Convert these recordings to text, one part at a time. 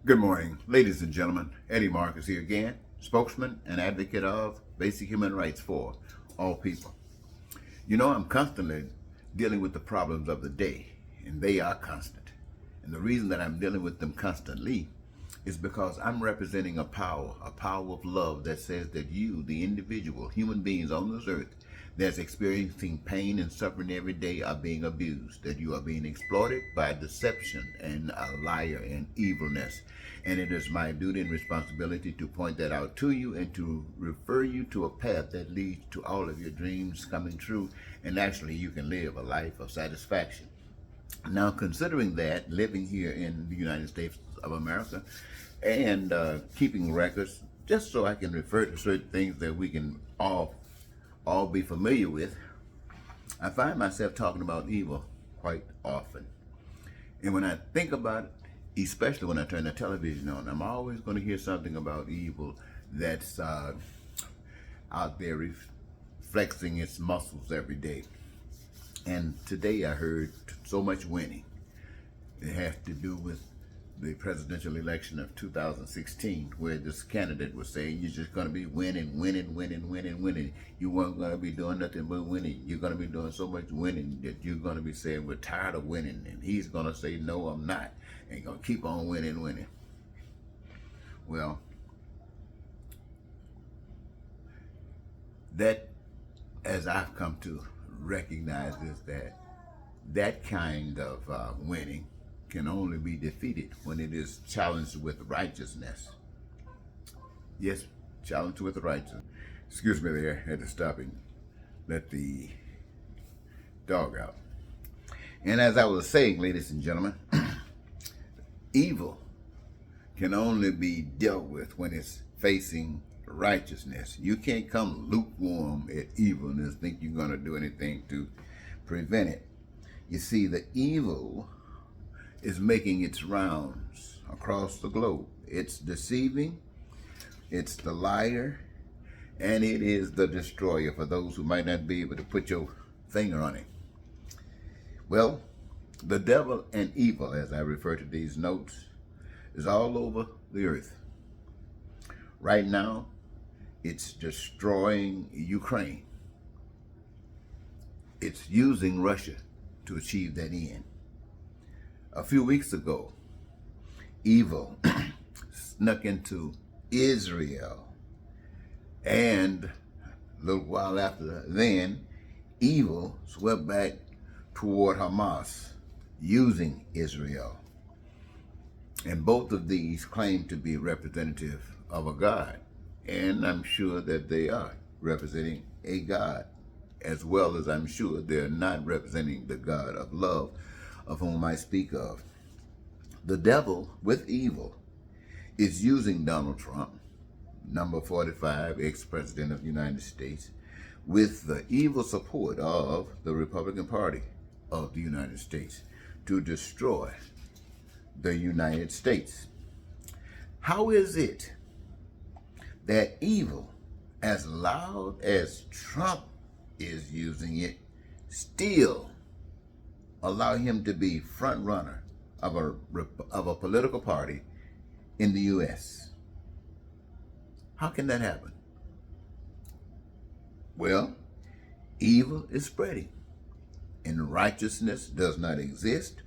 Good morning, ladies and gentlemen. Eddie Marcus here again, spokesman and advocate of basic human rights for all people. You know, I'm constantly dealing with the problems of the day, and they are constant. And the reason that I'm dealing with them constantly is because I'm representing a power of love that says that you, the individual, human beings on this earth, that's experiencing pain and suffering every day are being abused, that you are being exploited by deception and a liar and evilness. And it is my duty and responsibility to point that out to you and to refer you to a path that leads to all of your dreams coming true, and actually you can live a life of satisfaction. Now, considering that, living here in the United States of America and keeping records, just so I can refer to certain things that we can all be familiar with, I find myself talking about evil quite often. And when I think about it, especially when I turn the television on, I'm always going to hear something about evil that's out there flexing its muscles every day. And today I heard so much winning. It has to do with the presidential election of 2016, where this candidate was saying you're just going to be winning, winning, winning, winning, winning. You weren't going to be doing nothing but winning. You're going to be doing so much winning that you're going to be saying we're tired of winning. And he's going to say, no, I'm not. And going to keep on winning, winning. Well, that, as I've come to recognize, is that kind of winning can only be defeated when it is challenged with righteousness. Yes, challenged with righteousness. Excuse me there, I had to stop and let the dog out. And as I was saying, ladies and gentlemen, evil can only be dealt with when it's facing righteousness. You can't come lukewarm at evil and think you're going to do anything to prevent it. You see, the evil is making its rounds across the globe. It's deceiving, it's the liar, and it is the destroyer, for those who might not be able to put your finger on it. Well, the devil and evil, as I refer to these notes, is all over the earth. Right now, it's destroying Ukraine. It's using Russia to achieve that end. A few weeks ago, evil snuck into Israel, and a little while after then, evil swept back toward Hamas, using Israel. And both of these claim to be representative of a God, and I'm sure that they are representing a God, as well as I'm sure they're not representing the God of love, of whom I speak of. The devil with evil is using Donald Trump, number 45, ex-president of the United States, with the evil support of the Republican Party of the United States to destroy the United States. How is it that evil, as loud as Trump is using it, still allow him to be front runner of a political party in the U.S.? How can that happen? Well, evil is spreading, and righteousness does not exist,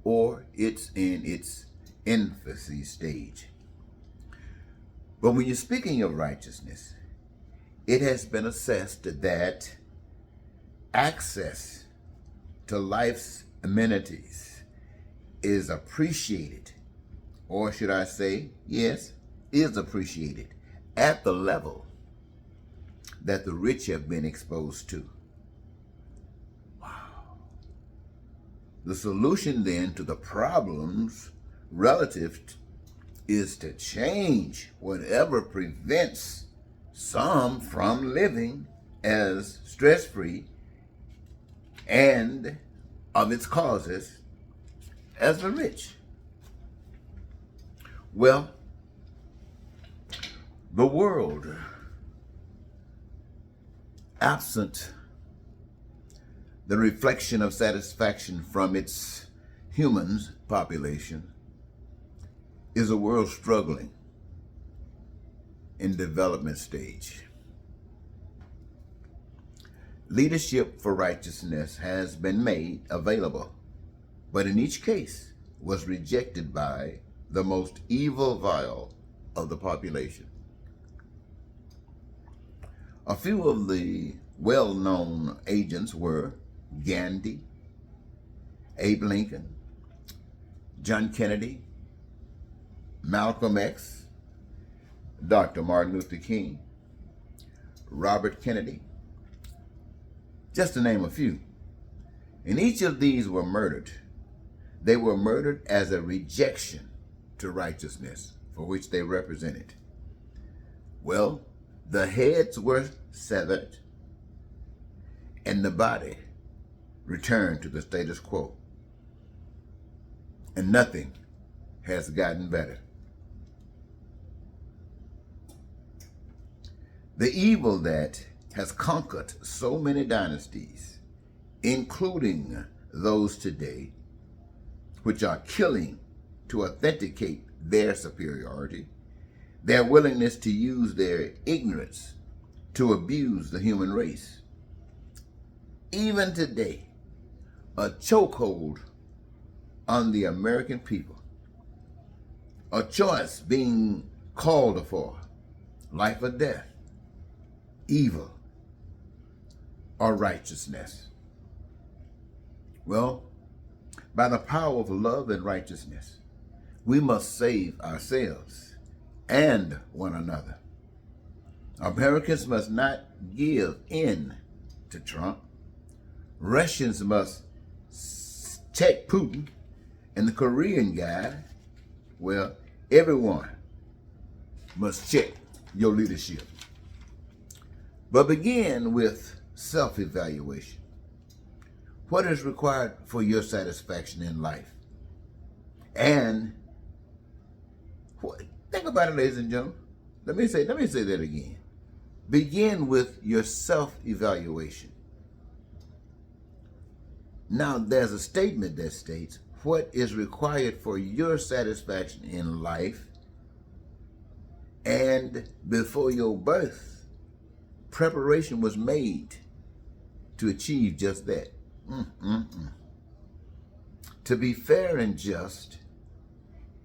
or it's in its infancy stage. But when you're speaking of righteousness, it has been assessed that access to life's amenities is appreciated, or should I say, yes, is appreciated at the level that the rich have been exposed to. Wow. The solution then to the problems relative is to change whatever prevents some from living as stress-free, and of its causes as the rich. Well, the world, absent the reflection of satisfaction from its humans population, is a world struggling in development stage. Leadership for righteousness has been made available, but in each case was rejected by the most evil vile of the population. A few of the well-known agents were Gandhi, Abe Lincoln, John Kennedy, Malcolm X, Dr. Martin Luther King, Robert Kennedy, just to name a few. And each of these were murdered. They were murdered as a rejection to righteousness for which they represented. Well, the heads were severed and the body returned to the status quo. And nothing has gotten better. The evil that has conquered so many dynasties, including those today, which are killing to authenticate their superiority, their willingness to use their ignorance to abuse the human race. Even today, a chokehold on the American people, a choice being called for, life or death, evil or righteousness. Well, by the power of love and righteousness, we must save ourselves and one another. Americans must not give in to Trump. Russians must check Putin, and the Korean guy, well, everyone must check your leadership. But begin with self-evaluation. What is required for your satisfaction in life? And think about it, ladies and gentlemen. Let me say that again. Begin with your self-evaluation. Now, there's a statement that states, what is required for your satisfaction in life? And before your birth, preparation was made to achieve just that. To be fair and just,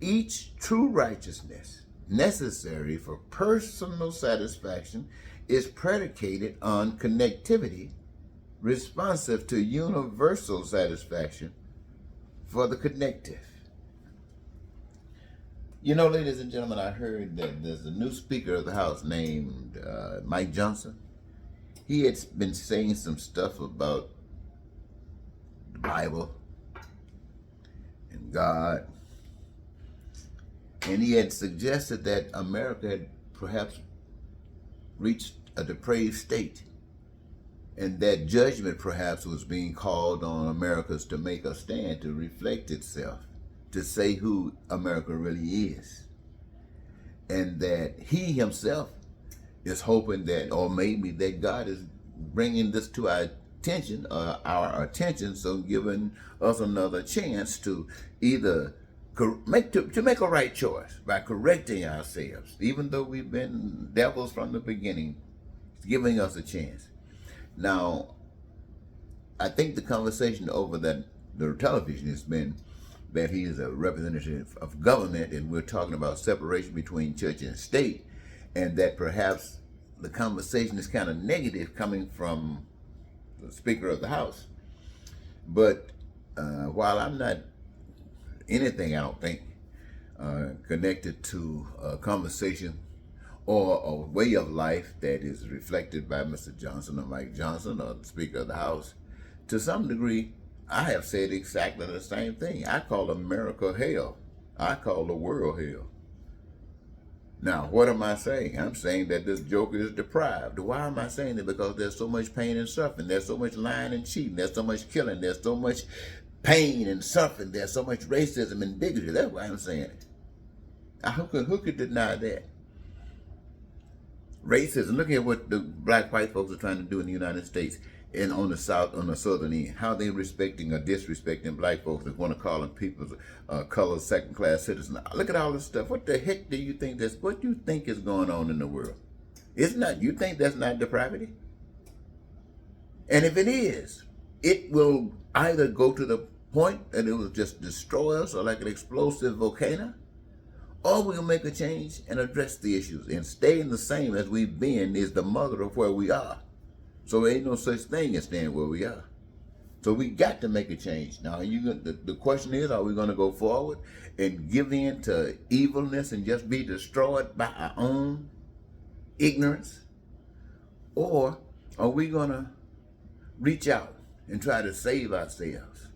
each true righteousness necessary for personal satisfaction is predicated on connectivity responsive to universal satisfaction for the connective. You know, ladies and gentlemen, I heard that there's a new Speaker of the House named Mike Johnson. He had been saying some stuff about the Bible and God. And he had suggested that America had perhaps reached a depraved state, and that judgment perhaps was being called on Americans to make a stand, to reflect itself, to say who America really is. And that he himself is hoping that, or maybe that God is bringing this to our attention, so giving us another chance to either make a right choice by correcting ourselves, even though we've been devils from the beginning, giving us a chance. Now, I think the conversation over the television has been that he is a representative of government, and we're talking about separation between church and state, and that perhaps the conversation is kind of negative coming from the Speaker of the House. But while I'm not anything, I don't think, connected to a conversation or a way of life that is reflected by Mr. Johnson or Mike Johnson or the Speaker of the House, to some degree, I have said exactly the same thing. I call America hell. I call the world hell. Now, what am I saying? I'm saying that this joker is deprived. Why am I saying that? Because there's so much pain and suffering. There's so much lying and cheating. There's so much killing. There's so much pain and suffering. There's so much racism and bigotry. That's why I'm saying it. Who could deny that? Racism. Look at what the black white folks are trying to do in the United States. and on the southern end, how they respecting or disrespecting black folks that want to call them people's color second-class citizens. Look at all this stuff. What the heck do you think what do you think is going on in the world? It's not, you think that's not depravity? And if it is, it will either go to the point that it will just destroy us or like an explosive volcano, or we'll make a change and address the issues. And staying the same as we've been is the mother of where we are. So there ain't no such thing as staying where we are. So we got to make a change. Now, the question is, are we going to go forward and give in to evilness and just be destroyed by our own ignorance? Or are we going to reach out and try to save ourselves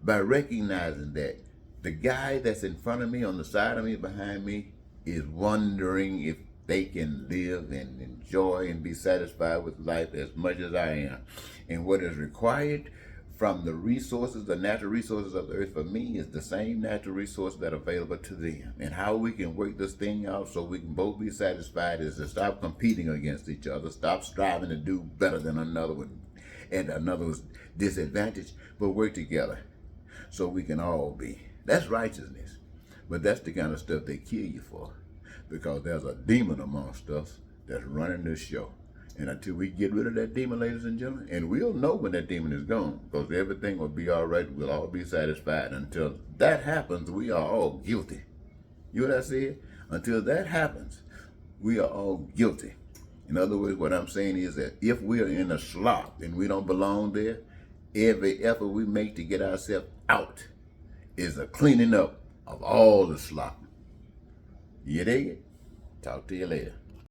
by recognizing that the guy that's in front of me, on the side of me, behind me, is wondering if they can live and enjoy and be satisfied with life as much as I am. And what is required from the resources, the natural resources of the earth for me, is the same natural resources that are available to them. And how we can work this thing out so we can both be satisfied is to stop competing against each other, stop striving to do better than another one and another's disadvantage, but work together so we can all be. That's righteousness. But that's the kind of stuff they kill you for, because there's a demon amongst us that's running this show. And until we get rid of that demon, ladies and gentlemen, and we'll know when that demon is gone, because everything will be all right. We'll all be satisfied. Until that happens, we are all guilty. You know what I said? Until that happens, we are all guilty. In other words, what I'm saying is that if we are in a slop and we don't belong there, every effort we make to get ourselves out is a cleaning up of all the slop. You dig it? Talk to you later.